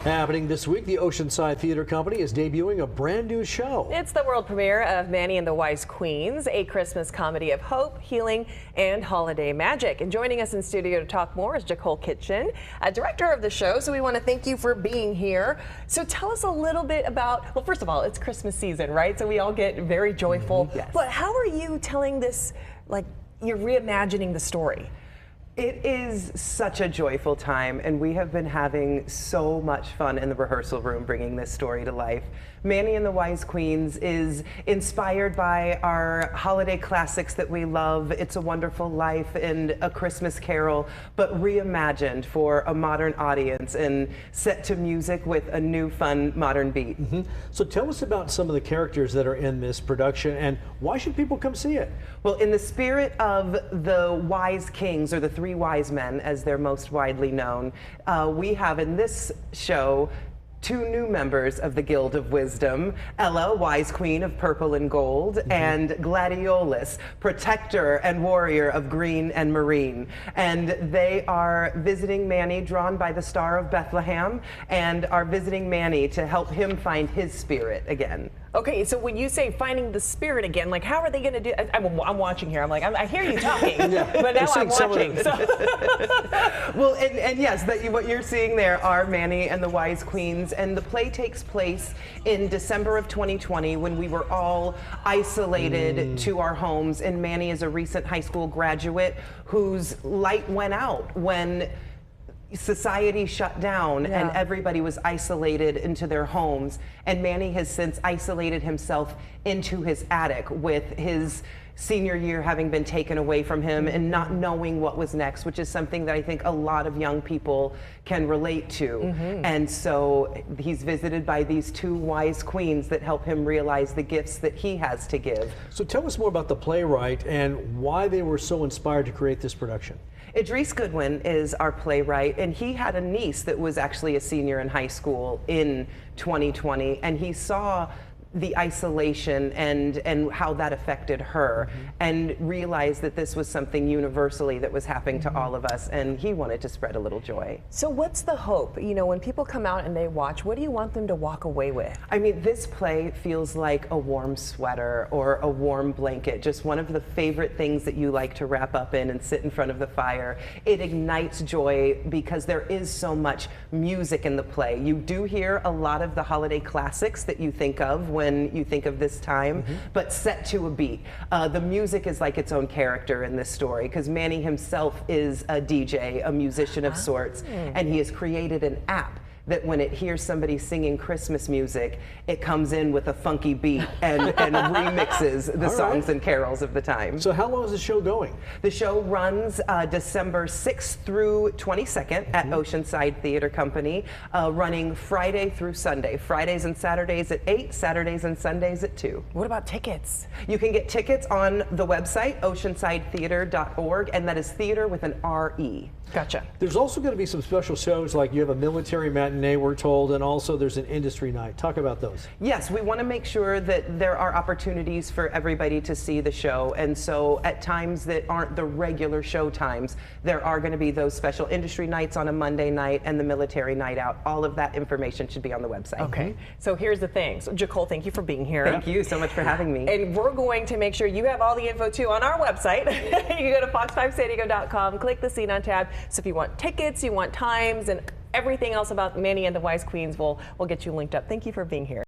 Happening this week, the Oceanside Theater Company is debuting a brand new show. It's the world premiere of Manny and the Wise Queens, a Christmas comedy of hope, healing, and holiday magic. And joining us in studio to talk more is Jacole Kitchen, director of the show. So we want to thank you for being here. So tell us a little bit about, well, first of all, it's Christmas season, right? So we all get very joyful. Yes. But how are you telling this, like, you're reimagining the story? It is such a joyful time, and we have been having so much fun in the rehearsal room bringing this story to life. Manny and the Wise Queens is inspired by our holiday classics that we love, It's a Wonderful Life and A Christmas Carol, but reimagined for a modern audience and set to music with a new fun modern beat. So tell us about some of the characters that are in this production and why should people come see it? Well, in the spirit of the Wise Kings, or the Three Wise Men as they're most widely known, we have in this show two new members of the Guild of Wisdom, Ella, Wise Queen of Purple and Gold, and Gladiolus, Protector and Warrior of Green and Marine. And they are visiting Manny, drawn by the Star of Bethlehem, and are visiting Manny to help him find his spirit again. Okay, so when you say finding the spirit again, like how are they going to do? I'm watching here. I'm like, I hear you talking, but now I'm watching. Well, and yes, what you're seeing there are Manny and the Wise Queens, and the play takes place in December of 2020 when we were all isolated to our homes, and Manny is a recent high school graduate whose light went out when society shut down and everybody was isolated into their homes, and Manny has since isolated himself into his attic with his senior year having been taken away from him and not knowing what was next, which is something that I think a lot of young people can relate to. And so he's visited by these two wise queens that help him realize the gifts that he has to give. So tell us more about the playwright and why they were so inspired to create this production. Idris Goodwin is our playwright, and he had a niece that was actually a senior in high school in 2020, and he saw the isolation and how that affected her, and realized that this was something universally that was happening to all of us, and he wanted to spread a little joy. So what's the hope? You know, when people come out and they watch, what do you want them to walk away with? I mean, this play feels like a warm sweater or a warm blanket, just one of the favorite things that you like to wrap up in and sit in front of the fire. It ignites joy because there is so much music in the play. You do hear a lot of the holiday classics that you think of when you think of this time, but set to a beat. The music is like its own character in this story, because Manny himself is a DJ, a musician of sorts, and he has created an app that when it hears somebody singing Christmas music, it comes in with a funky beat and remixes the songs and carols of the time. So how long is the show going? The show runs December 6th through 22nd at Oceanside Theater Company, running Friday through Sunday. Fridays and Saturdays at 8, Saturdays and Sundays at 2. What about tickets? You can get tickets on the website, oceansidetheater.org, and that is theater with an R-E. Gotcha. There's also going to be some special shows, like you have a military matinee, we're told, and also there's an industry night. Talk about those. Yes, we want to make sure that there are opportunities for everybody to see the show, and so at times that aren't the regular show times, there are going to be those special industry nights on a Monday night and the military night out. All of that information should be on the website. Okay, so here's the thing. So Jacole, thank you for being here. Thank you so much for having me. And we're going to make sure you have all the info too on our website. You can go to fox5sandiego.com, click the Scene On tab. So if you want tickets, you want times, and everything else about Manny and the Wise Queens, we'll get you linked up. Thank you for being here.